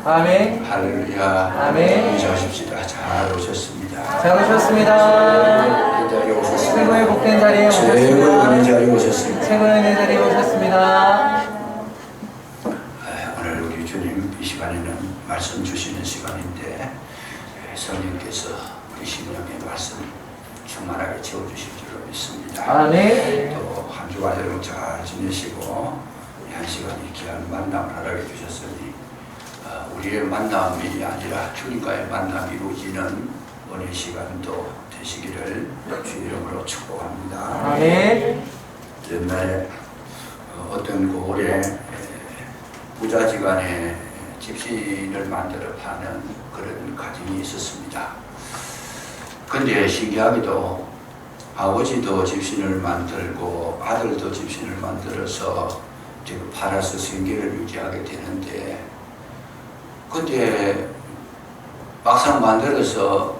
아멘. 할렐루야. 아멘. 인사하십시다. 잘 오셨습니다. 잘 오셨습니다. 자리에 오셨습니다. 최고의 복된 자리에 최고의 오셨습니다. 은혜 자리에 오셨습니다. 최고의 은혜 자리에 오셨습니다. 오늘 우리 주님 이 시간에는 말씀 주시는 시간인데 성령께서 우리 심령의 말씀 충만하게 채워주실 줄로 믿습니다. 아멘. 또 한 주간 여러분 잘 지내시고 한 시간이 귀한 만남을 허락해 주셨으니 우리의 만남이 아니라 주님과의 만남이 이루어지는 오늘 시간도 되시기를 주 이름으로 축복합니다. 아멘. 옛날에 어떤 고을에 부자지간에 집신을 만들어 파는 그런 가정이 있었습니다. 근데 신기하게도 아버지도 집신을 만들고 아들도 집신을 만들어서 지금 팔아서 생계를 유지하게 되는데, 근데 막상 만들어서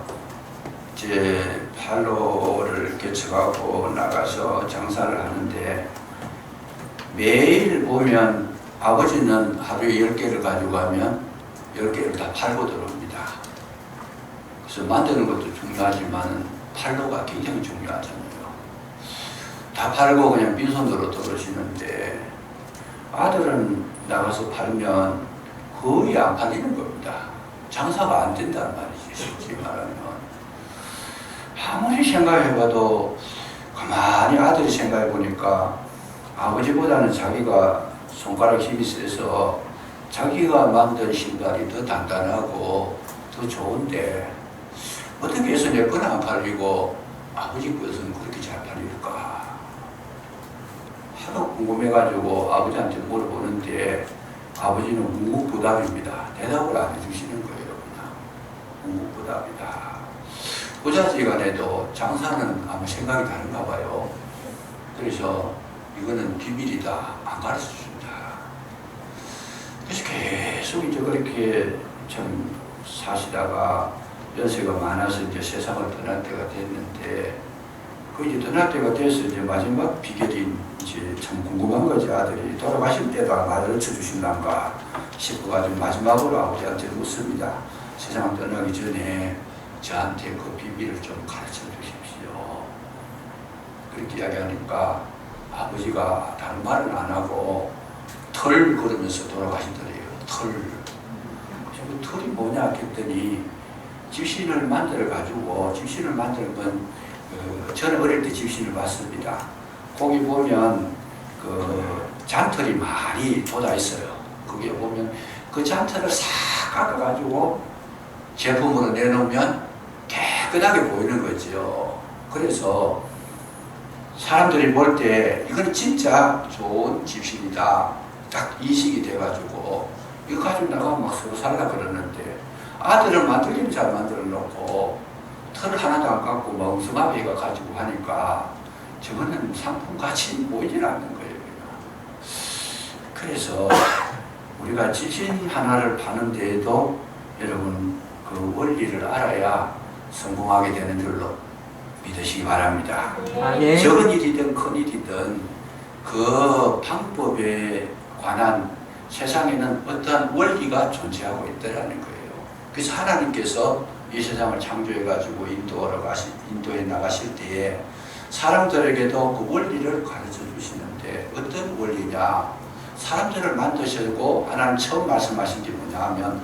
이제 팔로를 개척하고 나가서 장사를 하는데 매일 보면 아버지는 하루에 10개를 가져가면 10개를 다 팔고 들어옵니다. 그래서 만드는 것도 중요하지만 팔로가 굉장히 중요하잖아요. 다 팔고 그냥 빈손으로 들어오시는데 아들은 나가서 팔면 거의 안 팔리는 겁니다. 장사가 안 된다는 말이지, 솔직히 말하면. 아무리 생각해봐도 가만히 아들이 생각해보니까 아버지보다는 자기가 손가락 힘이 세서 자기가 만든 신발이 더 단단하고 더 좋은데 어떻게 해서 내 거는 안 팔리고 아버지 것은 그렇게 잘 팔릴까 하도 궁금해가지고 아버지한테 물어보는데 아버지는 묵묵부답입니다. 대답을 안 해주시는 거예요. 그냥 묵묵부답이다. 부자지간에도 장사는 아무 생각이 다른가 봐요. 그래서 이거는 비밀이다, 안 가르쳐 준다. 그래서 계속 이제 그렇게 참 사시다가 연세가 많아서 이제 세상을 떠날 때가 됐는데, 그 이제 떠날 때가 돼서 이제 마지막 비결이 이제 참 궁금한 거지. 아들이 돌아가실 때도 안 가르쳐 주신단가 싶어가지고 마지막으로 아버지한테 묻습니다. 세상을 떠나기 전에 저한테 그 비밀을 좀 가르쳐 주십시오. 그렇게 이야기하니까 아버지가 다른 말은 안 하고 털 그러면서 돌아가시더래요. 털. 그 털이 뭐냐 했더니 집신을 만들어가지고, 집신을 만들면 저는 어릴 때 집신을 봤습니다. 거기 보면 그 잔털이 많이 돋아 있어요. 그게 보면 그 잔털을 싹 깎아가지고 제품으로 내놓으면 깨끗하게 보이는 거죠. 그래서 사람들이 볼 때 이건 진짜 좋은 집신이다 딱 인식이 돼가지고 이거 가지고 나가면 막 서로 살라 그러는데, 아들은 만들기는 잘 만들어 놓고 털 하나도 안 깎고 멍성하게 가지고 하니까 저거는 상품 가치 보이질 않는 거예요. 그래서 우리가 집신 하나를 파는 데에도 여러분 그 원리를 알아야 성공하게 되는 줄로 믿으시기 바랍니다. 아멘. 적은 일이든 큰 일이든 그 방법에 관한 세상에는 어떠한 원리가 존재하고 있다는 거예요. 그래서 하나님께서 이 세상을 창조해가지고 인도에 나가실 때에 사람들에게도 그 원리를 가르쳐 주시는데, 어떤 원리냐? 사람들을 만드시고 하나님 처음 말씀하신 게 뭐냐 하면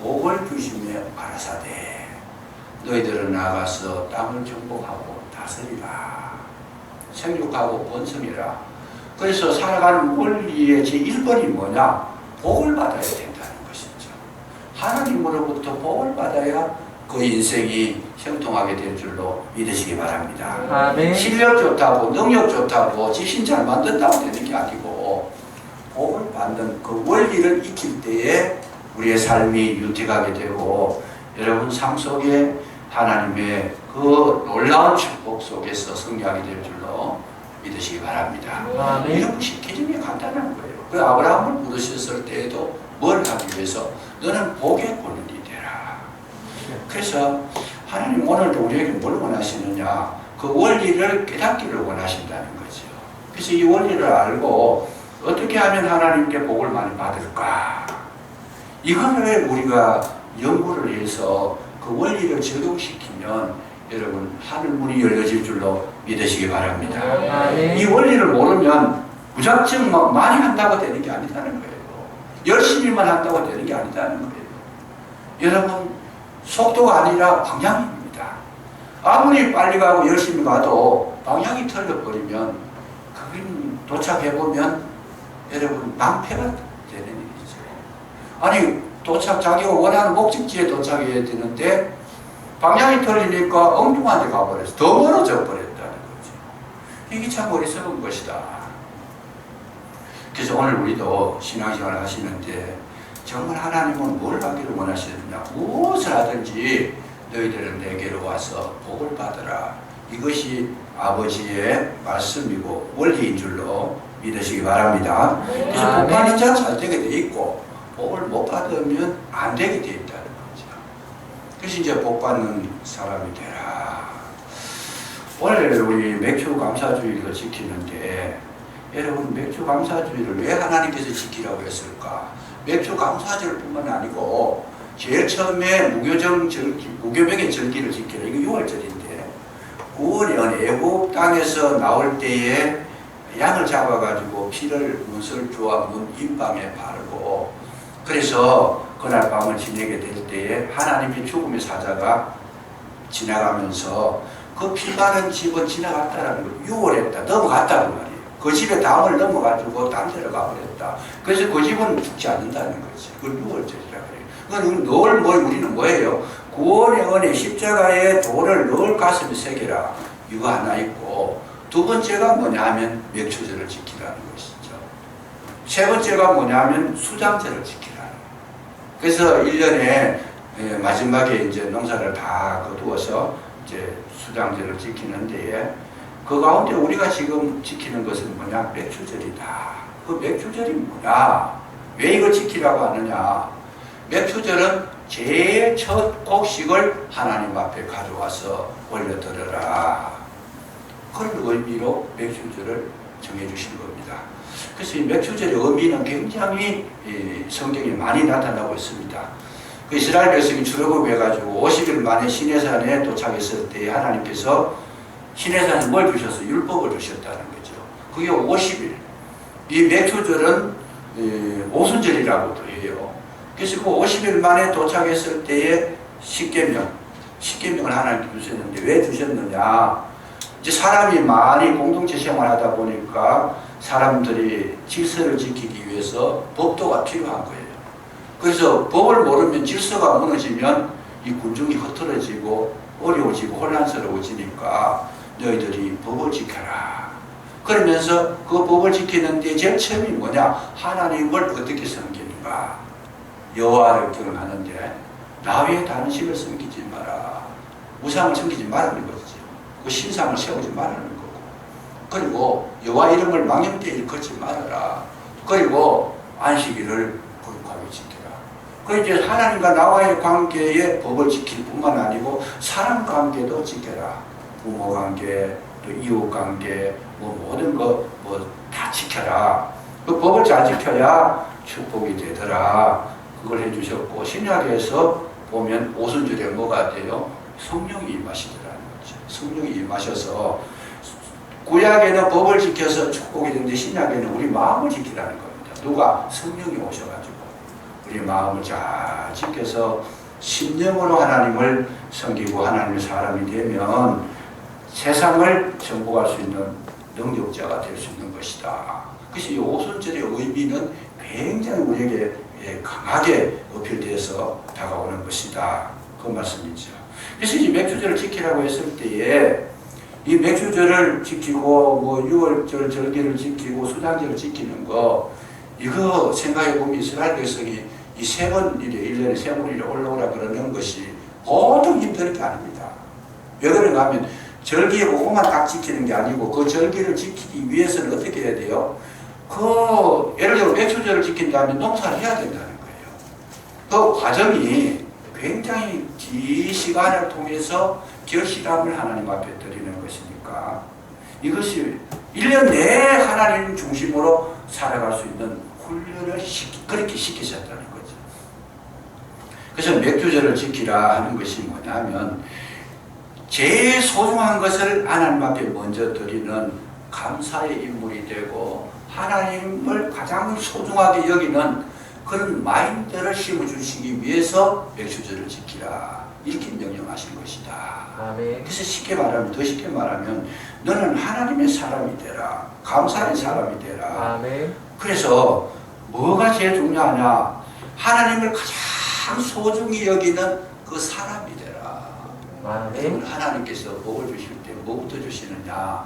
복을 주시며 가라사대 너희들은 나가서 땅을 정복하고 다스리라, 생육하고 번성해라. 그래서 살아가는 원리의 제1번이 뭐냐? 복을 받아야 된다는 것이죠. 하나님으로부터 복을 받아야 그 인생이 형통하게 될 줄로 믿으시기 바랍니다. 아멘. 실력 좋다고 능력 좋다고 집신 잘 만든다고 되는 게 아니고 복을 받는 그 원리를 익힐 때에 우리의 삶이 윤택하게 되고 여러분 삶 속에 하나님의 그 놀라운 축복 속에서 승리하게 될 줄로 믿으시기 바랍니다. 아멘. 이런 것이 기준이 간단한 거예요. 그 아브라함을 부르셨을 때에도 뭘 하기 위해서? 너는 복의 권능이 되라. 그래서 하나님 오늘도 우리에게 뭘 원하시느냐? 그 원리를 깨닫기를 원하신다는 거죠. 그래서 이 원리를 알고 어떻게 하면 하나님께 복을 많이 받을까? 이거를 우리가 연구를 해서 그 원리를 적용시키면 여러분 하늘문이 열려질 줄로 믿으시기 바랍니다. 아멘. 이 원리를 모르면 무작정 막 많이 한다고 되는 게 아니다는 거예요. 열심히만 한다고 되는 게 아니다는 거예요. 여러분 속도가 아니라 방향입니다. 아무리 빨리 가고 열심히 가도 방향이 틀려버리면 그걸 도착해보면 여러분 낭패가 되는 일이죠. 아니 자기가 원하는 목적지에 도착해야 되는데 방향이 틀리니까 엉뚱한 데 가버렸어. 더 멀어져 버렸다는 거죠. 이게 참 어리석은 것이다. 그래서 오늘 우리도 신앙생활을 하시는데 정말 하나님은 뭘 하기를 원하시느냐. 무엇을 하든지 너희들은 내게로 와서 복을 받으라. 이것이 아버지의 말씀이고 원리인 줄로 믿으시기 바랍니다. 그래서 복 받는 자는 잘 되게 돼 있고 복을 못 받으면 안 되게 돼 있다는 거죠. 그래서 이제 복 받는 사람이 되라. 오늘 우리 맥주 감사주의를 지키는데 여러분 맥주 감사주의를 왜 하나님께서 지키라고 했을까? 맥주 감사절뿐만 아니고 제일 처음에 무교병의 절기를 지키라. 이거 6월절인데 9월에 애굽 땅에서 나올 때에 양을 잡아가지고 피를 문설주와 문 인방에 바르고 그래서 그날 밤을 지내게 될 때에 하나님의 죽음의 사자가 지나가면서 그 피 바른 집은 지나갔다라는 걸 6월했다. 넘어갔다는 말이에요. 그 집에 담을 넘어가지고 딴 데로 가버렸다. 그래서 그 집은 죽지 않는다는 거지. 그걸 6월절이라 그래요. 그건 늘 우리는 뭐예요? 구원의 은혜 십자가에 돌을 늘 가슴에 새겨라. 이거 하나 있고 두 번째가 뭐냐 하면 맥주절을 지키라는 것이죠. 세 번째가 뭐냐 하면 수장절을 지키라는 거예요. 그래서 1년에 마지막에 이제 농사를 다 거두어서 이제 수장절을 지키는데 그 가운데 우리가 지금 지키는 것은 뭐냐? 맥주절이다. 그 맥주절이 뭐냐? 왜 이걸 지키라고 하느냐? 맥주절은 제일 첫 곡식을 하나님 앞에 가져와서 올려드려라. 그런 의미로 맥주절을 정해주신 겁니다. 그래서 이 맥주절의 의미는 굉장히 성경에 많이 나타나고 있습니다. 그 이스라엘 백성이 출애굽해가지고 50일 만에 시내산에 도착했을 때 하나님께서 시내산에 뭘 주셔서 율법을 주셨다는 거죠. 그게 50일. 이 맥주절은 오순절이라고도 해요. 그래서 그 50일 만에 도착했을 때에 십계명을 하나님께 주셨는데 왜 주셨느냐? 이제 사람이 많이 공동체 생활하다 보니까 사람들이 질서를 지키기 위해서 법도가 필요한 거예요. 그래서 법을 모르면 질서가 무너지면 이 군중이 흐트러지고 어려워지고 혼란스러워지니까 너희들이 법을 지켜라. 그러면서 그 법을 지키는데 제일 처음이 뭐냐? 하나님을 어떻게 섬기는가? 여호와를 경험하는데 나 외에 다른 신을 섬기지 마라. 우상을 섬기지 말라는 거죠. 그 신상을 세우지 말라는 거고. 그리고 여호와 이름을 망령되이 일컫지 말아라. 그리고 안식일을 거룩하게 지켜라. 그 이제 하나님과 나와의 관계에 법을 지킬 뿐만 아니고 사람 관계도 지켜라. 부모 관계, 또 이웃 관계, 모든 거 다 지켜라. 그 법을 잘 지켜야 축복이 되더라. 그걸 해주셨고 신약에서 보면 오순절에 뭐가 돼요? 성령이 임하시더라는 거죠. 성령이 임하셔서 구약에는 법을 지켜서 축복이 되는데 신약에는 우리 마음을 지키라는 겁니다. 누가? 성령이 오셔가지고 우리 마음을 잘 지켜서 심령으로 하나님을 섬기고 하나님의 사람이 되면 세상을 정복할 수 있는 능력자가 될 수 있는 것이다. 그래서 이 오순절의 의미는 굉장히 우리에게 강하게 어필돼서 다가오는 것이다. 그 말씀이죠. 그래서 이 맥주절을 지키라고 했을 때에 이 맥주절을 지키고 6월절 절기를 지키고 수장절을 지키는 거 이거 생각해 보면 이스라엘 백성이 이 세 번 일에 1년에 세 번 일에 올라오라 그러는 것이 보통 힘든 게 아닙니다. 왜 그런가 하면 절기에 그것만 딱 지키는 게 아니고 그 절기를 지키기 위해서는 어떻게 해야 돼요? 예를 들어 맥주절을 지킨다면 농사를 해야 된다는 거예요. 그 과정이 굉장히 긴 시간을 통해서 결실함을 하나님 앞에 드리는 것이니까 이것이 1년 내에 하나님 중심으로 살아갈 수 있는 훈련을 그렇게 시키셨다는 거죠. 그래서 맥주절을 지키라 하는 것이 뭐냐면 제일 소중한 것을 하나님 앞에 먼저 드리는 감사의 인물이 되고 하나님을 가장 소중하게 여기는 그런 마인드를 심어주시기 위해서 맥주절을 지키라 이렇게 명령하신 것이다. 아멘. 그래서 쉽게 말하면 더 쉽게 말하면 너는 하나님의 사람이 되라. 감사의 사람이 되라. 아멘. 그래서 뭐가 제일 중요하냐? 하나님을 가장 소중히 여기는 그 사람이 되라. 아멘. 하나님께서 복을 주실 때 뭐부터 주시느냐?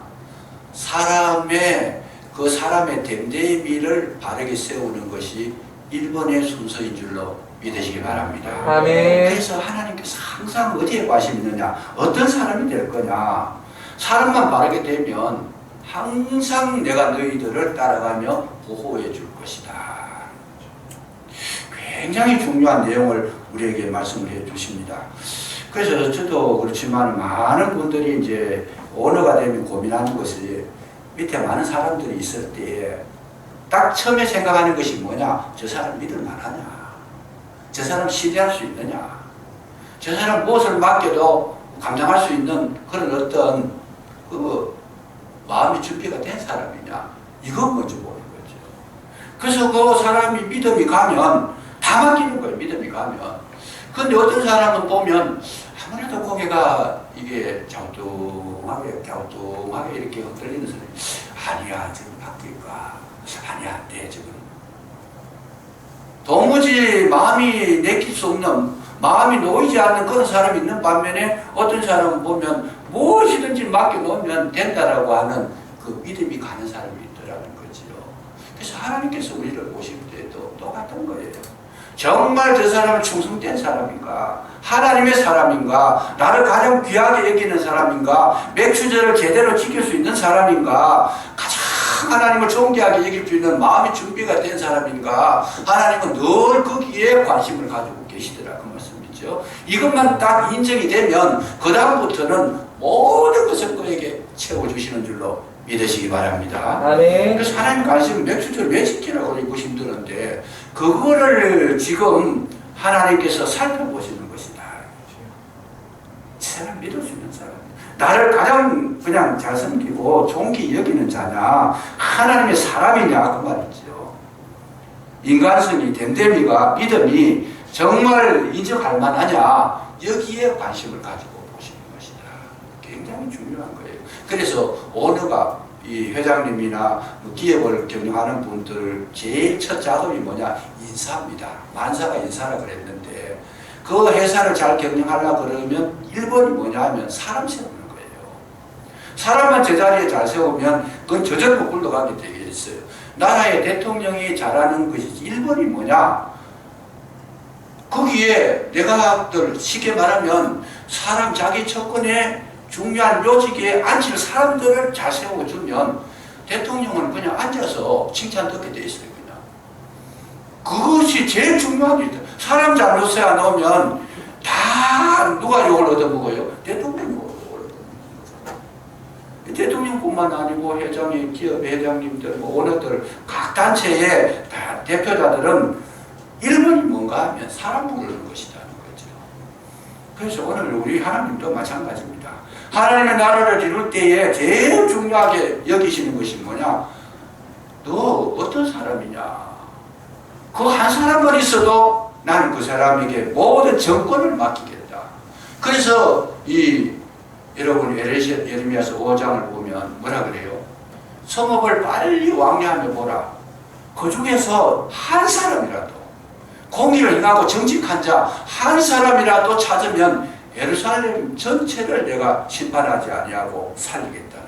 사람의 그 사람의 됨됨이를 바르게 세우는 것이 1번의 순서인 줄로 믿으시기 바랍니다. 아멘. 그래서 하나님께서 항상 어디에 관심이 있느냐? 어떤 사람이 될 거냐? 사람만 바르게 되면 항상 내가 너희들을 따라가며 보호해 줄 것이다. 굉장히 중요한 내용을 우리에게 말씀을 해 주십니다. 그래서 저도 그렇지만 많은 분들이 이제 언어가 되면 고민하는 것이 밑에 많은 사람들이 있을 때에 딱 처음에 생각하는 것이 뭐냐? 저 사람 믿을 만하냐? 저 사람 신뢰할 수 있느냐? 저 사람 무엇을 맡겨도 감당할 수 있는 그런 어떤 그 마음의 준비가 된 사람이냐? 이것 먼저 보는 거죠. 그래서 그 사람이 믿음이 가면 다 맡기는 거예요. 믿음이 가면. 그런데 어떤 사람은 보면 아무래도 고개가 이게 갸우뚱하게 이렇게 흔들리는 사람이 아니야, 지금 바뀔까? 아니야, 안 돼, 지금. 도무지 마음이 내킬 수 없는, 마음이 놓이지 않는 그런 사람이 있는 반면에 어떤 사람은 보면 무엇이든지 맡겨놓으면 된다라고 하는 그 믿음이 가는 사람이 있더라는 거지요. 그래서 하나님께서 우리를 보실 때도 똑같은 거예요. 정말 저 사람은 충성된 사람인가? 하나님의 사람인가? 나를 가장 귀하게 여기는 사람인가? 맥주절을 제대로 지킬 수 있는 사람인가? 가장 하나님을 존귀하게 여길 수 있는 마음의 준비가 된 사람인가? 하나님은 늘 거기에 관심을 가지고 계시더라 그 말씀이죠. 이것만 딱 인정이 되면 그 다음부터는 모든 것을 그에게 채워주시는 줄로 믿으시기 바랍니다. 아멘. 그래서 하나님 관심 맥주절 왜 지키라고 입고 힘들었는데 그거를 지금 하나님께서 살펴보시는 것이다. 사람 믿을 수 있는 사람, 나를 가장 그냥 잘 섬기고 존귀 여기는 자냐, 하나님의 사람이냐 그 말이죠. 인간성이, 됨됨이가, 믿음이 정말 인정할 만하냐, 여기에 관심을 가지고 보시는 것이다. 굉장히 중요한 거예요. 그래서 언어가 이 회장님이나 기업을 경영하는 분들 제일 첫 작업이 뭐냐? 인사입니다. 만사가 인사라 그랬는데 그 회사를 잘 경영하려고 그러면 1번이 뭐냐 하면 사람 세우는 거예요. 사람만 제자리에 잘 세우면 그건 저절로 굴러가게 되어 있어요. 나라의 대통령이 잘하는 것이 1번이 뭐냐? 거기에 내가들 쉽게 말하면 사람 자기 처권에 중요한 요직에 앉힐 사람들을 잘 세워주면 대통령은 그냥 앉아서 칭찬 듣게 돼 있어요. 그냥. 그것이 제일 중요합니다. 사람 잘 세워놓으면 다 누가 욕을 얻어먹어요? 대통령이 욕을 얻어먹어요. 대통령뿐만 아니고 회장이, 기업 회장님들, 뭐 오너들, 각 단체의 다 대표자들은 1번이 뭔가 하면 사람 부르는 것이라는 거죠. 그래서 오늘 우리 하나님도 마찬가지입니다. 하나님의 나라를 이룰 때에 제일 중요하게 여기시는 것이 뭐냐? 너 어떤 사람이냐? 그 한 사람만 있어도 나는 그 사람에게 모든 정권을 맡기겠다. 그래서 여러분 예레미야서 5장을 보면 뭐라 그래요? 성읍을 빨리 왕래하며 보라. 그 중에서 한 사람이라도 공의를 행하고 정직한 자 한 사람이라도 찾으면 예루살렘 전체를 내가 심판하지 아니하고 살리겠다는 거예요.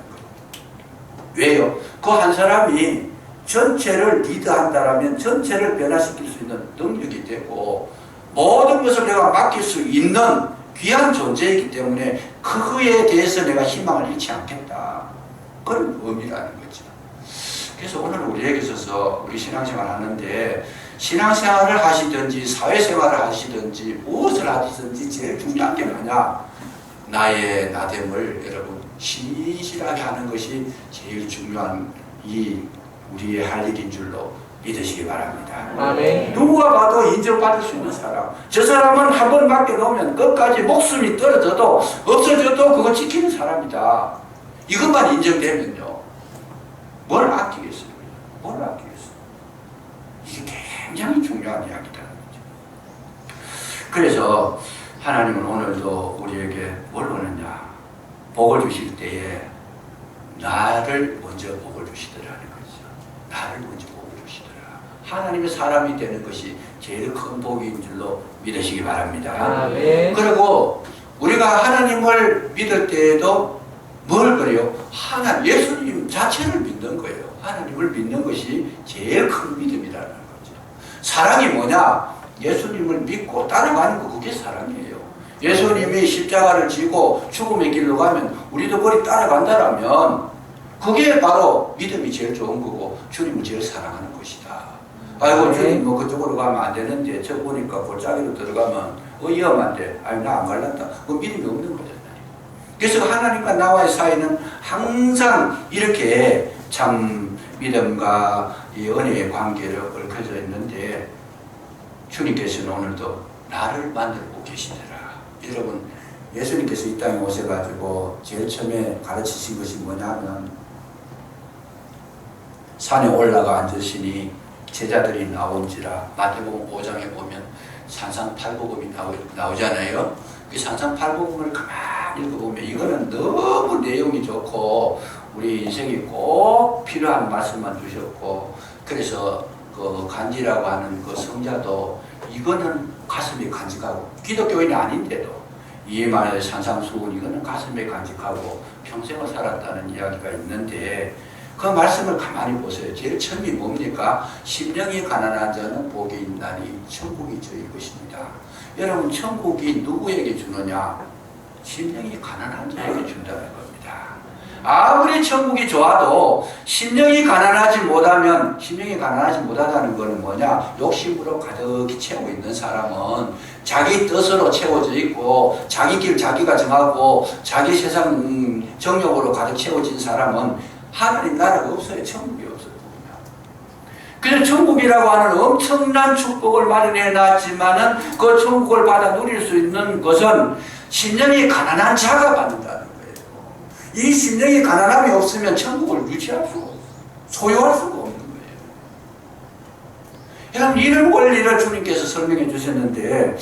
왜요? 그 한 사람이 전체를 리드한다라면 전체를 변화시킬 수 있는 능력이 되고 모든 것을 내가 맡길 수 있는 귀한 존재이기 때문에 그거에 대해서 내가 희망을 잃지 않겠다. 그런 의미라는 거죠. 그래서 오늘 우리에게 있어서 우리 신앙생활 하는데 신앙생활을 하시든지 사회생활을 하시든지 무엇을 하시든지 제일 중요한 게 뭐냐? 나의 나됨을 여러분 신실하게 하는 것이 제일 중요한 우리의 할 일인 줄로 믿으시기 바랍니다. 아멘. 누가 봐도 인정받을 수 있는 사람. 저 사람은 한 번 맡겨놓으면 끝까지 목숨이 떨어져도 없어져도 그거 지키는 사람이다. 이것만 인정되면요. 뭘 아끼겠어요? 뭘 아끼겠어요? 이게 굉장히 중요한 이야기다. 그래서 하나님은 오늘도 우리에게 뭘 원하냐? 복을 주실 때에 나를 먼저 복을 주시더라는 거죠. 나를 먼저 복을 주시더라. 하나님의 사람이 되는 것이 제일 큰 복인 줄로 믿으시기 바랍니다. 아멘. 그리고 우리가 하나님을 믿을 때에도 뭘 그래요? 예수님 자체를 믿는 거예요. 하나님을 믿는 것이 제일 큰 믿음이라는 거죠. 사랑이 뭐냐? 예수님을 믿고 따라가는 거, 그게 사랑이에요. 예수님이 십자가를 지고 죽음의 길로 가면 우리도 거기 따라간다라면 그게 바로 믿음이 제일 좋은 거고 주님을 제일 사랑하는 것이다. 아이고 주님 뭐 그쪽으로 가면 안 되는데 저 보니까 골짜기로 들어가면 위험한데 아니 나 안 갈란다. 그 믿음이 없는 거잖아요. 그래서 하나님과 나와의 사이는 항상 이렇게 참 믿음과 이 은혜의 관계를 얽혀져 있는데 주님께서는 오늘도 나를 만들고 계시더라. 여러분 예수님께서 이 땅에 오셔가지고 제일 처음에 가르치신 것이 뭐냐면 산에 올라가 앉으시니 제자들이 나온지라. 마태복음 5장에 보면 산상팔복음이 나오잖아요. 그 산상팔복음을 가만히 읽어보면 이거는 너무 내용이 좋고 우리 인생이 꼭 필요한 말씀만 주셨고 그래서 그 간지라고 하는 그 성자도 이거는 가슴에 간직하고 기독교인이 아닌데도 이 말의 산상수훈 이거는 가슴에 간직하고 평생을 살았다는 이야기가 있는데 그 말씀을 가만히 보세요. 제일 처음이 뭡니까? 심령이 가난한 자는 복이 있나니 천국이 저희 것입니다. 여러분 천국이 누구에게 주느냐? 심령이 가난한 자에게 준다는 겁니다. 아무리 천국이 좋아도 심령이 가난하지 못하다는 것은 뭐냐? 욕심으로 가득히 채우고 있는 사람은 자기 뜻으로 채워져 있고 자기 길 자기가 정하고 자기 세상 정욕으로 가득 채워진 사람은 하나님 나라가 없어요. 천국이 없어요. 그래서 천국이라고 하는 엄청난 축복을 마련해 놨지만은 그 천국을 받아 누릴 수 있는 것은 심령이 가난한 자가 받는다는 거예요. 이 심령이 가난함이 없으면 천국을 유지할 수가 없어요. 소유할 수가 없는 거예요. 여러분 이런 원리를 주님께서 설명해 주셨는데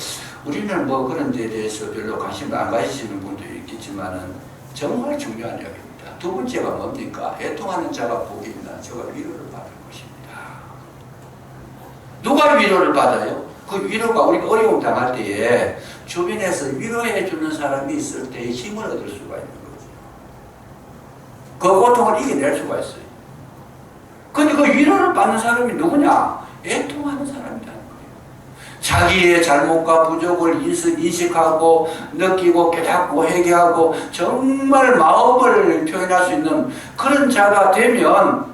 우리는 뭐 그런 데에 대해서 별로 관심을 안 가지시는 분도 있겠지만은 정말 중요한 이야기입니다. 두 번째가 뭡니까? 애통하는 자가 복이 있나? 저가 위로를 받을 것입니다. 누가 위로를 받아요? 그 위로가 우리가 어려움 당할 때에 주변에서 위로해 주는 사람이 있을 때 힘을 얻을 수가 있는 거죠. 그 고통을 이겨낼 수가 있어요. 근데 그 위로를 받는 사람이 누구냐? 애통하는 사람이라는 거예요. 자기의 잘못과 부족을 인식하고 느끼고 깨닫고 회개하고 정말 마음을 표현할 수 있는 그런 자가 되면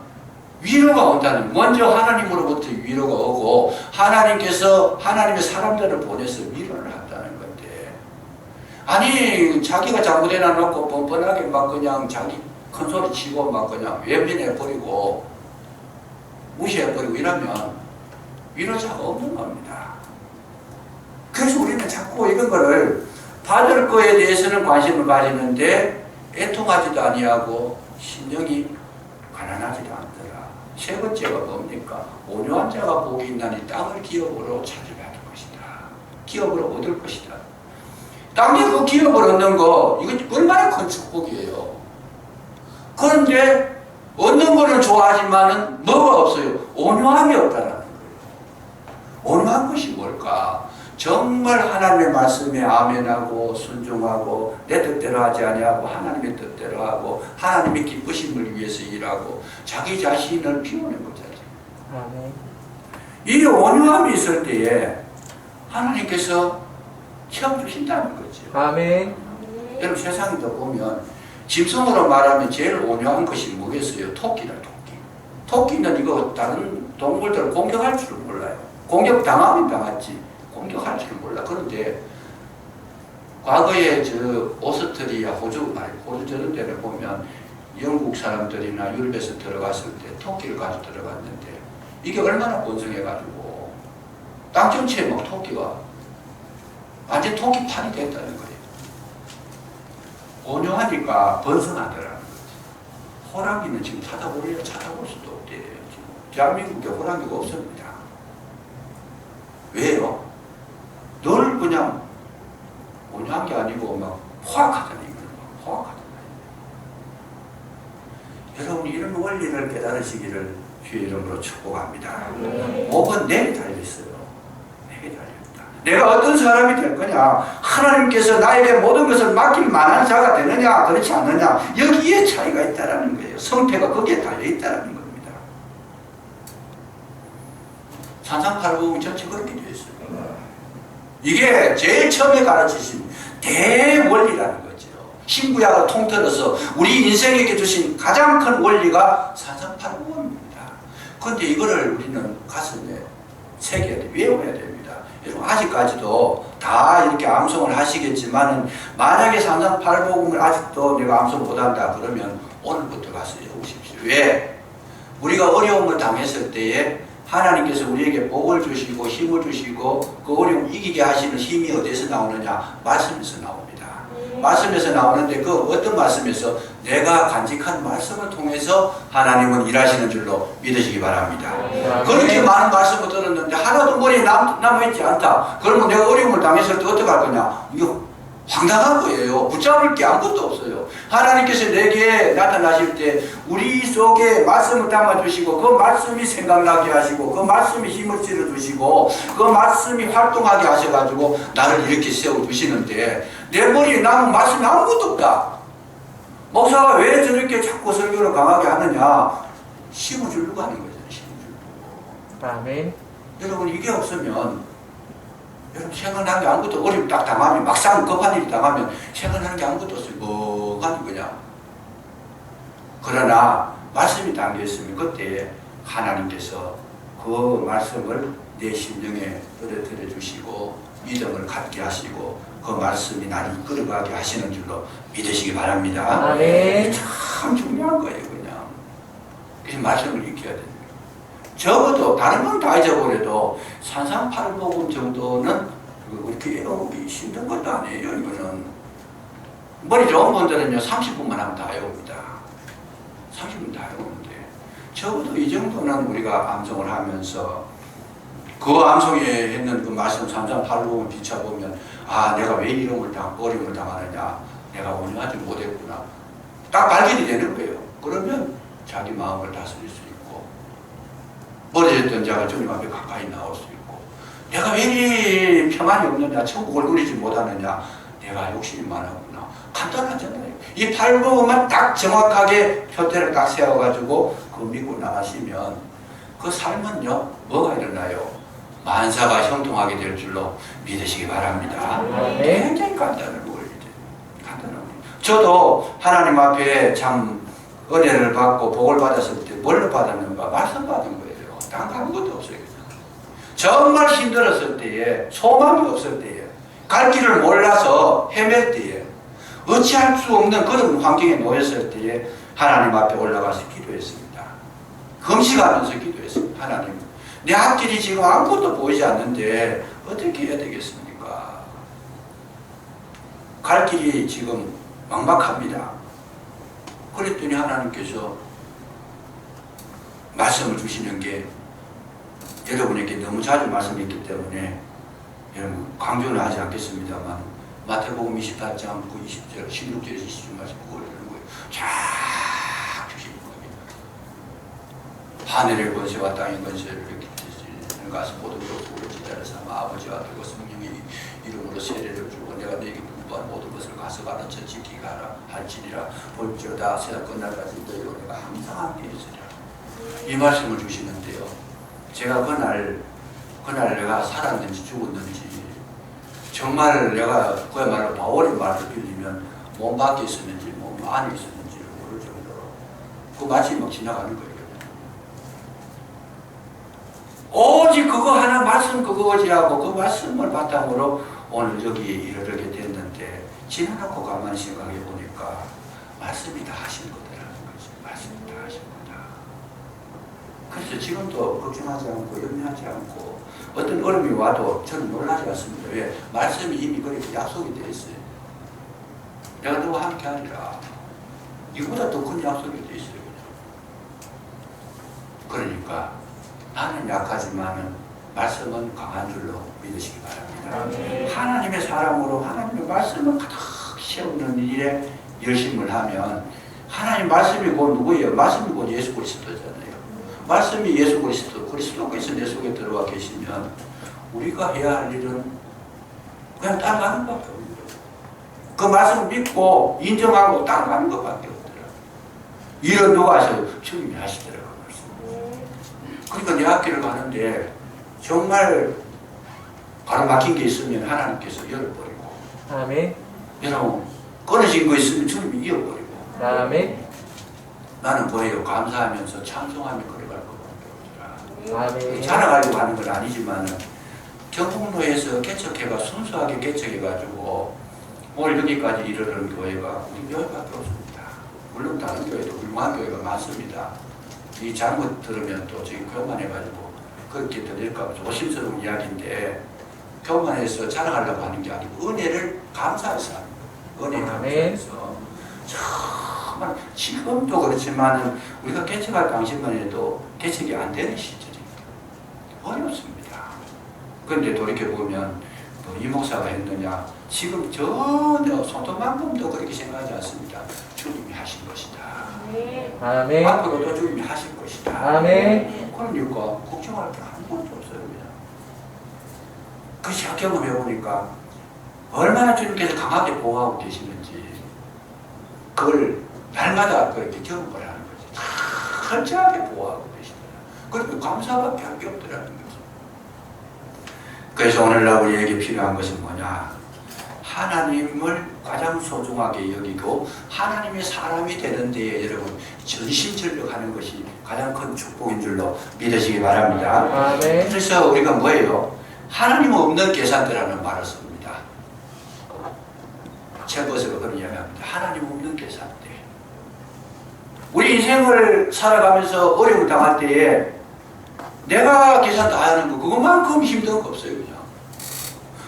위로가 온다는, 먼저 하나님으로부터 위로가 오고 하나님께서 하나님의 사람들을 보내서 위로를 한다는 건데, 아니 자기가 잘못해놔 놓고 뻔뻔하게 막 그냥 자기 큰소리 치고 막 그냥 외면해버리고 무시해버리고 이러면 위로자가 없는 겁니다. 그래서 우리는 자꾸 이런 거를 받을 거에 대해서는 관심을 가지는데 애통하지도 아니하고 심령이 가난하지도 않더라. 세 번째가 뭡니까? 온유한 자가 복이 있나니 땅을 기업으로 차지받을 것이다. 기업으로 얻을 것이다. 땅에 그 기업을 얻는 거, 이건 얼마나 큰 축복이에요. 그런데 얻는 거는 좋아하지만은 뭐가 없어요? 온유함이 없다라는 거예요. 온유한 것이 뭘까? 정말 하나님의 말씀에 아멘하고 순종하고 내 뜻대로 하지 아니하고 하나님의 뜻대로 하고 하나님의 기쁘심을 위해서 일하고 자기 자신을 비우는 거잖아요. 아멘. 이 온유함이 있을 때에 하나님께서 채워주신다는 거죠. 아멘. 여러분 세상에도 보면 짐승으로 말하면 제일 온유한 것이 뭐겠어요? 토끼다, 토끼. 토끼는 이거 다른 동물들을 공격할 줄을 몰라요. 공격 당하면 당하지 공격할 줄 몰라. 그런데 과거에 저 오스트리아, 호주 저런 데를 보면 영국 사람들이나 유럽에서 들어갔을 때 토끼를 가지고 들어갔는데 이게 얼마나 번성해가지고 땅 전체에 막 토끼가 완전 토끼판이 됐다는 거예요. 온용하니까 번성하더라는 거지. 호랑이는 지금 찾아볼 수도 없대요. 지금 대한민국에 호랑이가 없습니다. 왜요? 늘 그냥 온용한 게 아니고 막 포악하잖아요. 포악하잖아요. 여러분 이런 원리를 깨달으시기를 주의 이름으로 축복합니다. 복은 내게 달려있어요. 내게 달려있다. 내가 어떤 사람이 될 거냐, 하나님께서 나에게 모든 것을 맡길 만한 자가 되느냐 그렇지 않느냐, 여기에 차이가 있다는 거예요. 성패가 거기에 달려있다는 겁니다. 산상팔복은 전체 그렇게 되어 있어요. 이게 제일 처음에 가르치신 대원리라는 거죠. 신구약을 통틀어서 우리 인생에게 주신 가장 큰 원리가 산상팔복입니다. 그런데 이거를 우리는 가슴에 새겨야 돼, 외워야 됩니다. 여러분 아직까지도 다 이렇게 암송을 하시겠지만 만약에 산상팔복음을 아직도 내가 암송 못한다 그러면 오늘부터 가서 외우십시오. 왜? 우리가 어려움을 당했을 때에 하나님께서 우리에게 복을 주시고 힘을 주시고 그 어려움 이기게 하시는 힘이 어디서 나오느냐? 말씀에서 나옵니다. 말씀에서 나오는데 그 어떤 말씀에서 내가 간직한 말씀을 통해서 하나님은 일하시는 줄로 믿으시기 바랍니다. 그렇게 많은 말씀을 들었는데 하나도 머리에 남아있지 않다. 그러면 내가 어려움을 당했을 때 어떻게 할 거냐? 이거 황당한 거예요. 붙잡을 게 아무것도 없어요. 하나님께서 내게 나타나실 때 우리 속에 말씀을 담아주시고 그 말씀이 생각나게 하시고 그 말씀이 힘을 실어주시고 그 말씀이 활동하게 하셔가지고 나를 이렇게 세워주시는데 내 머리에 남은 말씀이 아무것도 없다. 목사가 왜 저렇게 자꾸 설교를 강하게 하느냐? 힘을 주려고 하는 거죠. 힘을 주려고. 아멘. 여러분 이게 없으면 여러분 생각나는 게 아무것도 어려움 딱 당하면 막상 급한 일이 당하면 생각나는 게 아무것도 없어요. 멍하니 그냥. 그러나 말씀이 담겨있으면 그때 하나님께서 그 말씀을 내 심령에 떨어뜨려 주시고 믿음을 갖게 하시고 그 말씀이 나를 이끌어가게 하시는 줄로 믿으시기 바랍니다. 아멘. 참 중요한 거예요 그냥. 그래서 말씀을 익혀야 됩니다. 적어도 다른 건 다 잊어버려도 산상팔복음 정도는 그렇게 외우기 힘든 것도 아니에요. 이거는 머리 좋은 분들은요 30분만 하면 다 외웁니다. 30분 다 외우는데 적어도 이 정도는 우리가 암송을 하면서 그 암송에 했는 그 말씀 산상팔복음 비춰보면 아 내가 왜 이런 어려움을 당하느냐, 내가 오늘 하지 못했구나 딱 발견이 되는 거예요. 그러면 자기 마음을 다스릴 수 있고 버려졌던 자가 주님 앞에 가까이 나올 수 있고 내가 왜 이리 평안이 없느냐, 천국을 누리지 못하느냐, 내가 욕심이 많았구나. 간단하잖아요. 이 팔복음만 딱 정확하게 표대를 딱 세워가지고 그 믿고 나가시면 그 삶은요 뭐가 일어나요? 만사가 형통하게 될 줄로 믿으시기 바랍니다. 굉장히 간단한 원리죠. 간단한 원리. 저도 하나님 앞에 참 은혜를 받고 복을 받았을 때 뭘로 받았는가? 말씀 받은 거예요. 딴 거 아무것도 없어요. 정말 힘들었을 때에, 소망이 없을 때에, 갈 길을 몰라서 헤맬 때에, 어찌할 수 없는 그런 환경에 놓였을 때에 하나님 앞에 올라가서 기도했습니다. 금식하면서 기도했습니다. 하나님, 내 앞길이 지금 아무것도 보이지 않는데 어떻게 해야 되겠습니까? 갈 길이 지금 막막합니다. 그랬더니 하나님께서 말씀을 주시는 게 여러분에게 너무 자주 말씀했기 때문에 여러분 강조는 하지 않겠습니다만 마태복음 28장 9, 20절, 16절에서 20절 말씀 그걸 이런 거예요. 쫙 주시는 겁니다. 하늘의 권세와 땅의 권세를 이렇게 주시는 가서 모든 것을 지자를 삼아 아버지와 그리고 성령의 이름으로 세례를 주고 내가 너에게 분부한 모든 것을 가서가는 저 지키게 하라 할지니라. 볼지어다 세상 끝날까지 너희로 내가 항상 함께 있으리라. 이 말씀을 주시는데요. 제가 그날 내가 살았는지 죽었는지 정말 내가 그야말로 바울의 말을 빌리면 몸 밖에 있었는지 몸 안에 있었는지를 모를 정도로 그 말씀이 막 지나가는 거예요. 오직 그거 하나 말씀 그거지 하고 그 말씀을 바탕으로 오늘 여기에 이르게 됐는데 지나놓고 가만히 생각해 보니까 말씀이 다 하신 거더라는 거지. 말씀이 다 하신 거다. 그래서 지금도 걱정하지 않고 염려하지 않고 어떤 어려움이 와도 저는 놀라지 않습니다. 왜? 말씀이 이미 그렇게 약속이 되어 있어요. 내가 너와 함께 하리라. 이보다 더 큰 약속이 되어 있어요. 그러니까 나는 약하지만은 말씀은 강한 줄로 믿으시기 바랍니다. 하나님의 사람으로 하나님의 말씀을 가득 세우는 일에 열심을 하면 하나님 말씀이 곧 누구예요? 말씀이 곧 예수 그리스도잖아요. 말씀이 예수 그리스도, 그리스도께서 내 속에 들어와 계시면 우리가 해야 할 일은 그냥 따라가는 것밖에 없는 거예요. 그 말씀을 믿고 인정하고 따라가는 것밖에 없더라고요. 일은 누가 하셔요? 주님이 하시더라고요. 그러니까 내 학교를 가는데 정말 바로 막힌 게 있으면 하나님께서 열어버리고 아멘. 여러분 끊어진 거 있으면 주님이 이어버리고 아멘. 나는 뭐예요? 감사하면서 찬송하며 걸어갈 것밖에 없더라. 아멘. 자랑하려고 하는 건 아니지만 경북로에서 개척회가 순수하게 개척해가지고 오늘 여기까지 이르는 교회가 우리 교회밖에 없습니다. 물론 다른 교회도 훌륭한 교회가 많습니다. 이 잘못 들으면 또 지금 교만해가지고 그렇게 들릴까 조심스러운 이야기인데 교만해서 자랑하려고 하는 게 아니고 은혜를 감사해서 하는 거예요. 은혜 감사해서 정말 지금도 그렇지만 우리가 개척할 당시만 해도 개척이 안 되는 시절입니다. 어렵습니다. 그런데 돌이켜보면 이 목사가 했느냐 지금 전혀 손톱만큼도 그렇게 생각하지 않습니다. 주님이 하신 것이다. 아멘. 앞으로도 주님이 하실 것이다. 아멘. 그러니까 걱정할 게 아무것도 없어요. 그 시각 경험해 보니까 얼마나 주님께서 강하게 보호하고 계시는지 그걸 날마다 그렇게 경험을 하는 거지. 철저하게 보호하고 계시더라. 그리고 감사밖에 할 게 없더라는 거죠. 그래서 오늘날 우리에게 필요한 것은 뭐냐? 하나님을 가장 소중하게 여기고 하나님의 사람이 되는 데에 여러분 전심전력하는 것이 가장 큰 축복인 줄로 믿으시기 바랍니다. 아멘. 그래서 우리가 뭐예요? 하나님 없는 계산대라는 말을 씁니다. 책에서 그런 이야기합니다. 하나님 없는 계산대. 우리 인생을 살아가면서 어려움을 당할 때에 내가 계산 다 하는 거 그것만큼 힘든 거 없어요. 그냥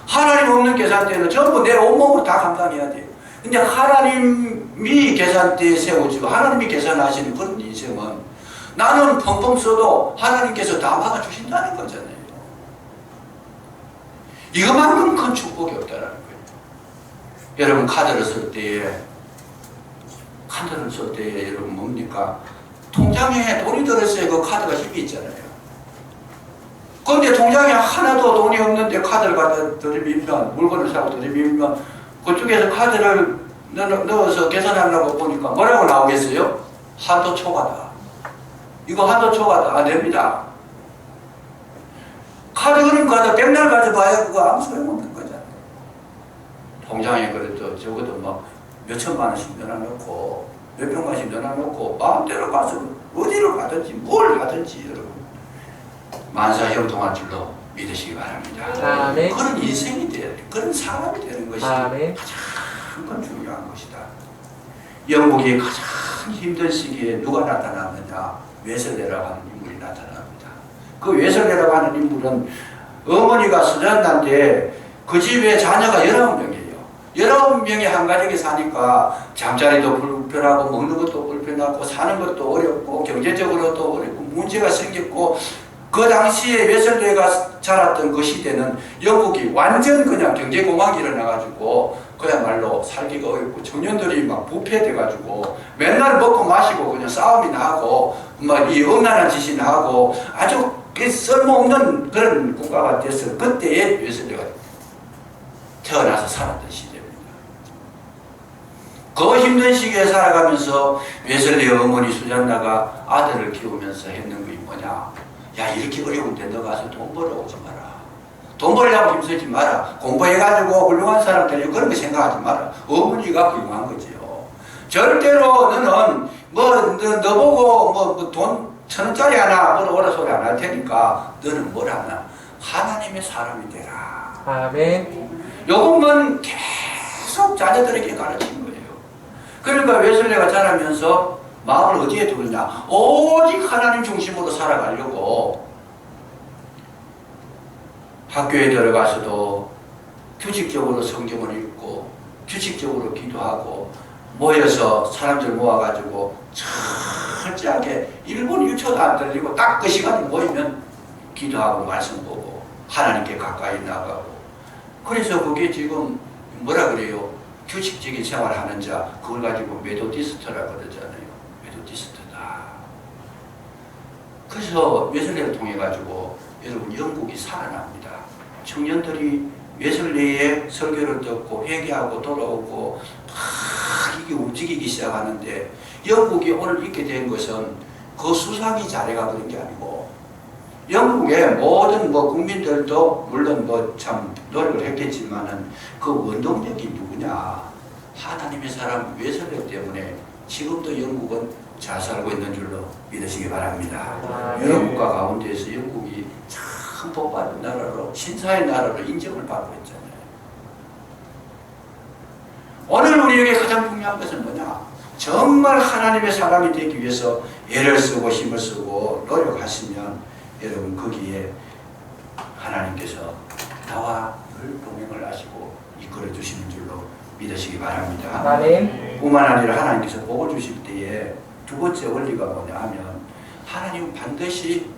하나님 없는 계산대는 전부 내 온몸으로 다 감당해야 돼요. 근데 하나님이 계산대에 세워지고 하나님이 계산하시는 그런 인생은 나는 펑펑 써도 하나님께서 다 막아주신다는 거잖아요. 이것만큼 큰 축복이 없다는 거예요. 여러분 카드를 쓸 때에 여러분 뭡니까? 통장에 돈이 들었어야 그 카드가 힘이 있잖아요. 그런데 통장에 하나도 돈이 없는데 카드를 갖다 들이밀면 물건을 사고 들이밀면 그쪽에서 카드를 넣어서 계산하려고 보니까 뭐라고 나오겠어요? 한도 초과다. 이거 한도 초과다. 안 됩니다. 카드 그림 가서 백날 가져봐야 그거 아무 소용없는 거잖아요. 통장에 그래도 적어도 막 몇천만 원씩 넣어놓고 몇 평만씩 넣어놓고 마음대로 가서 어디로 가든지 뭘 하든지 여러분 만사 형통할 줄로 믿으시기 바랍니다. 아멘. 그런 인생이 돼야 돼. 그런 사람이 되는 것이 아멘. 가장 큰 중요한 것이다. 영국의 가장 힘든 시기에 누가 나타났느냐? 웨슬레라고 하는 인물이 나타납니다. 그 웨슬레라고 하는 인물은 어머니가 수잔한테 그 집에 자녀가 19명이에요. 19명이 한 가족에 사니까 잠자리도 불편하고 먹는 것도 불편하고 사는 것도 어렵고 경제적으로도 어렵고 문제가 생겼고 그 당시에 웨슬레가 자랐던 그 시대는 영국이 완전 그냥 경제공황이 일어나가지고 그야말로 살기가 어렵고 청년들이 막 부패돼가지고 맨날 먹고 마시고 그냥 싸움이 나고 막 이 음란한 짓이 나고 아주 쓸모없는 그런 국가가 됐어요. 그때에 웨슬레가 태어나서 살았던 시대입니다. 그 힘든 시기에 살아가면서 웨슬레의 어머니 수잔나가 아들을 키우면서 했는 게 뭐냐? 야, 이렇게 어려운데 너 가서 돈 벌어오지 마라. 돈 벌려고 힘쓰지 마라. 공부해가지고 훌륭한 사람 되려고 그런 거 생각하지 마라. 어머니가 훌륭한 거지요. 절대로 너는 너 보고 돈 1,000원짜리 하나 벌어오라 소리 안 할 테니까 너는 뭘 하나? 하나님의 사람이 되라. 아멘. 요것만 계속 자녀들에게 가르친 거예요. 그러니까 웨슬레가 자라면서 마음을 어디에 두느냐? 오직 하나님 중심으로 살아가려고 학교에 들어가서도 규칙적으로 성경을 읽고 규칙적으로 기도하고 모여서 사람들 모아가지고 철저하게 1분 1초도 안 들리고 딱 그 시간에 모이면 기도하고 말씀 보고 하나님께 가까이 나가고 그래서 그게 지금 뭐라 그래요? 규칙적인 생활하는 자 그걸 가지고 메소디스트라고 그러잖아요. 메소디스트다. 그래서 웨슬레를 통해 가지고 여러분 영국이 살아납니다. 청년들이 웨슬레의 설교를 듣고 회개하고 돌아오고 막 이게 움직이기 시작하는데 영국이 오늘 있게 된 것은 그 수상이 자네가 그런 게 아니고 영국의 모든 국민들도 물론 참 노력을 했겠지만은 그 원동력이 누구냐? 하나님의 사람 웨슬레 때문에 지금도 영국은 잘 살고 있는 줄로 믿으시기 바랍니다. 유럽 국가 가운데에서 영국이 참 복받은 나라로 신사의 나라로 인정을 받고 있잖아요. 오늘 우리에게 가장 중요한 것은 뭐냐? 정말 하나님의 사람이 되기 위해서 애를 쓰고 힘을 쓰고 노력하시면 여러분 거기에 하나님께서 나와 늘 동행을 하시고 이끌어 주시는 줄로 믿으시기 바랍니다. 아멘. 뿐만 아니라 하나님께서 복을 주실 때에 두 번째 원리가 뭐냐 하면 하나님은 반드시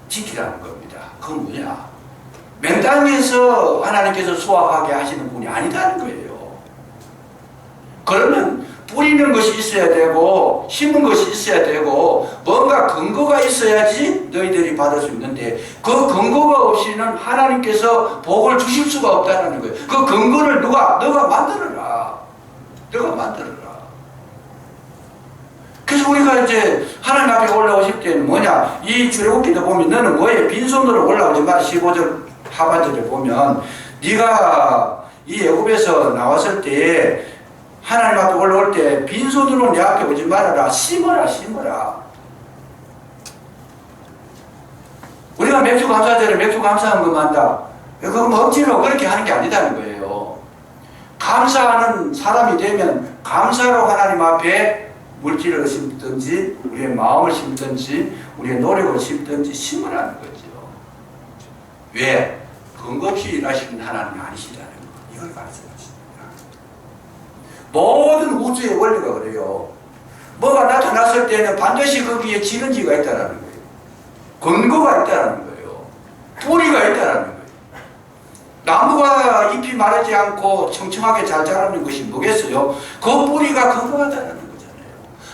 지키라는 겁니다. 그건 뭐냐? 맹땅에서 하나님께서 수확하게 하시는 분이 아니다는 거예요. 그러면 뿌리는 것이 있어야 되고 심은 것이 있어야 되고 뭔가 근거가 있어야지 너희들이 받을 수 있는데 그 근거가 없이는 하나님께서 복을 주실 수가 없다는 거예요. 그 근거를 너가 만들어라. 너가 만들어라. 그래서 우리가 이제 하나님 앞에 올라오실 때는 뭐냐? 이 출애굽기도 보면 너는 뭐에 빈손으로 올라오지 마. 15절 하반절에 보면 네가 이 애굽에서 나왔을 때에 하나님 앞에 올라올 때 빈손으로 내 앞에 오지 말아라. 심어라. 우리가 맥주 감사절에 맥주 감사한 것만 한다. 그건 억지로 그렇게 하는 게 아니다는 거예요. 감사하는 사람이 되면 감사로 하나님 앞에 물질을 심든지 우리의 마음을 심든지 우리의 노력을 심든지 심으라는 거죠. 왜? 근거 없이 일하시는 하나님이 아니시다는 거. 이걸 말씀하십니다. 모든 우주의 원리가 그래요. 뭐가 나타났을 때는 반드시 거기에 지는지가 있다는 거예요. 근거가 있다는 거예요. 뿌리가 있다는 거예요. 나무가 잎이 마르지 않고 청청하게 잘 자라는 것이 뭐겠어요? 그 뿌리가 건강하다는 거잖아요.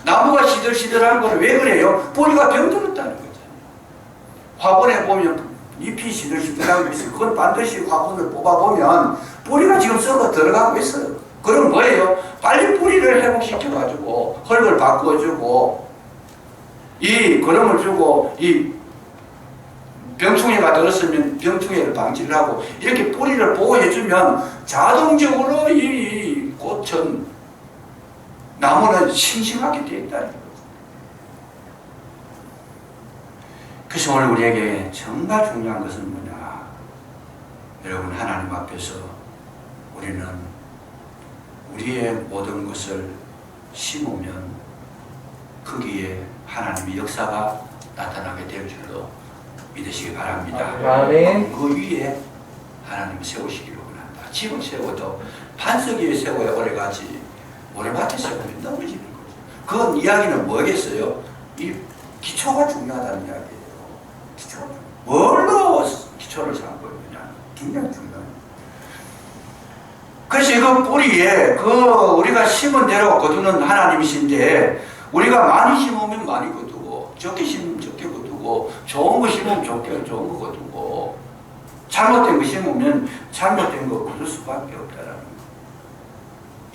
나무가 시들시들한 거는 왜 그래요? 뿌리가 병들었다는 거잖아요. 화분에 보면 잎이 시들시들한 게 있어요. 그건 반드시 화분을 뽑아보면 뿌리가 지금 썩어 들어가고 있어요. 그럼 뭐예요? 빨리 뿌리를 회복시켜가지고 흙을 바꿔주고 이 거름을 주고 이 병충해가 들었으면 병충해를 방지를 하고 이렇게 뿌리를 보호해주면 자동적으로 이 꽃은 나무는 싱싱하게 되어 있다는 거죠. 그래서 오늘 우리에게 정말 중요한 것은 뭐냐? 여러분 하나님 앞에서 우리는 우리의 모든 것을 심으면 거기에 하나님의 역사가 나타나게 될 줄로 믿으시기 바랍니다. 아멘. 그 위에 하나님을 세우시기를 원한다. 집을 세워도 반석 위에 세워야 오래가지 모래밭에 세우면 넘어지는 거죠. 그건 이야기는 뭐겠어요? 이 기초가 중요하다는 이야기예요. 기초가 뭘로 기초를 삼고 있느냐? 굉장히 중요합니다. 그래서 그 뿌리에 우리가 심은 대로 거두는 하나님이신데 우리가 많이 심으면 많이 거두고 적게 심으면 적게 거두고 좋은 거 심으면 좋은 거 거두고 잘못된 거 심으면 잘못된 거 거둘 수밖에 없다라는 거.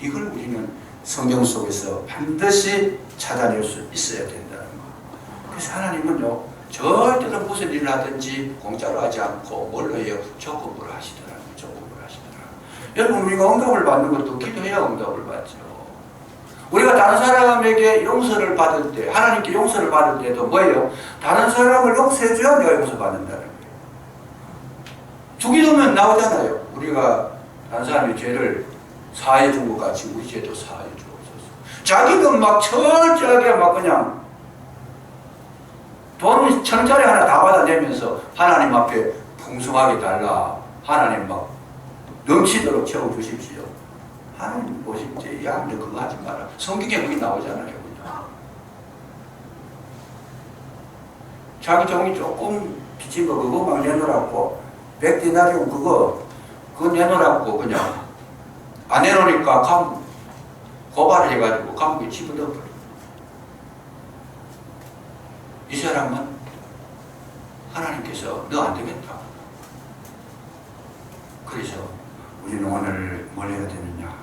이걸 우리는 성경 속에서 반드시 찾아낼 수 있어야 된다는 거. 그래서 하나님은요 절대로 무슨 일을 하든지 공짜로 하지 않고 뭘로 해요? 조건부로 하시더라고요. 여러분 우리가 응답을 받는 것도 기도해야 응답을 받죠. 우리가 다른 사람에게 용서를 받을 때 하나님께 용서를 받을 때도 뭐예요? 다른 사람을 용서해줘야 내가 용서받는다는 거예요. 주기도면 나오잖아요. 우리가 다른 사람의 죄를 사해 준 것 같이 우리 죄도 사해 주옵소서. 자기는 막 철저하게 막 그냥 돈 1,000원짜리 하나 다 받아내면서 하나님 앞에 풍성하게 달라. 하나님 막 넘치도록 채워주십시오. 하나님 보실 때, 야, 너 그거 하지 마라. 성경에 그게 나오잖아요. 그냥. 자기 종이 조금 비친 거 그거 막 내놓으라고. 100디나리온 그거 내놓으라고 그냥. 안 내놓으니까 고발을 해가지고 감옥에 집어넣어버려. 이 사람은 하나님께서 너 안 되겠다. 그래서 우리는 오늘 뭘 해야 되느냐.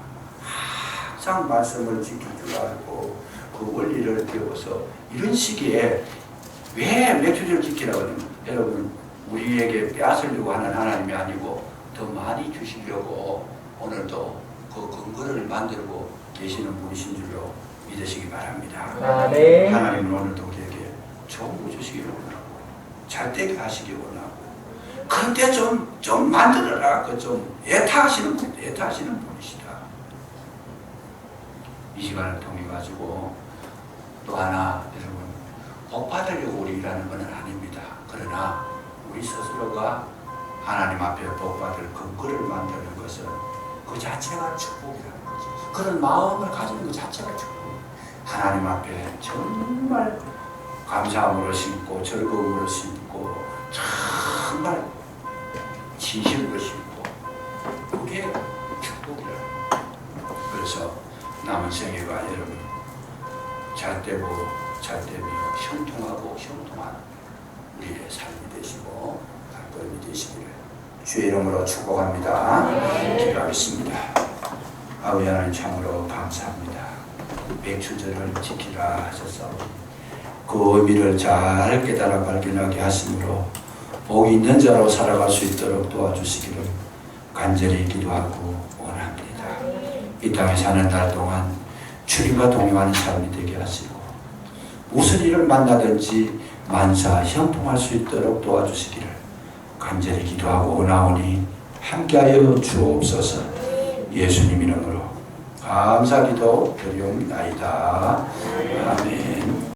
항상 말씀을 지킬 줄 알고 그 원리를 배워서 이런 시기에 왜 맥주를 지키라고 하냐면 여러분 우리에게 빼앗으려고 하는 하나님이 아니고 더 많이 주시려고 오늘도 그 근거를 만들고 계시는 분이신 줄로 믿으시기 바랍니다. 아멘. 하나님은 오늘도 우리에게 좋은 거 주시기를 원하고 잘 되게 하시기 원하고 그런데 좀 만들어라. 좀 애타하시는 분이시다. 이 시간을 통해 가지고 또 하나 여러분 복 받으려고 우리 일하는 것은 아닙니다. 그러나 우리 스스로가 하나님 앞에 복 받을 근거를 만드는 것은 그 자체가 축복이라는 거지. 그런 마음을 가지는 것 자체가 축복. 하나님 앞에 정말 감사함으로 심고 즐거움으로 심고 정말 진심으로 심고 그게 축복이라는 거예요. 그래서 남은 생애가 여러분 잘되고 잘되며 형통하고 형통한 우리의 삶이 되시고 발걸음이 되시기를 주의 이름으로 축복합니다. 기도하겠습니다. 아버지 하나님 참으로 감사합니다. 백추절을 지키라 하셔서 그 의미를 잘 깨달아 발견하게 하심으로 복이 있는 자로 살아갈 수 있도록 도와주시기를 간절히 기도하고 원합니다. 이 땅에 사는 날 동안 주님과 동행하는 삶이 되게 하시고 무슨 일을 만나든지 만사 형통할 수 있도록 도와주시기를 간절히 기도하고 원하오니 함께하여 주옵소서. 예수님 이름으로 감사기도 드리옵나이다. 아멘.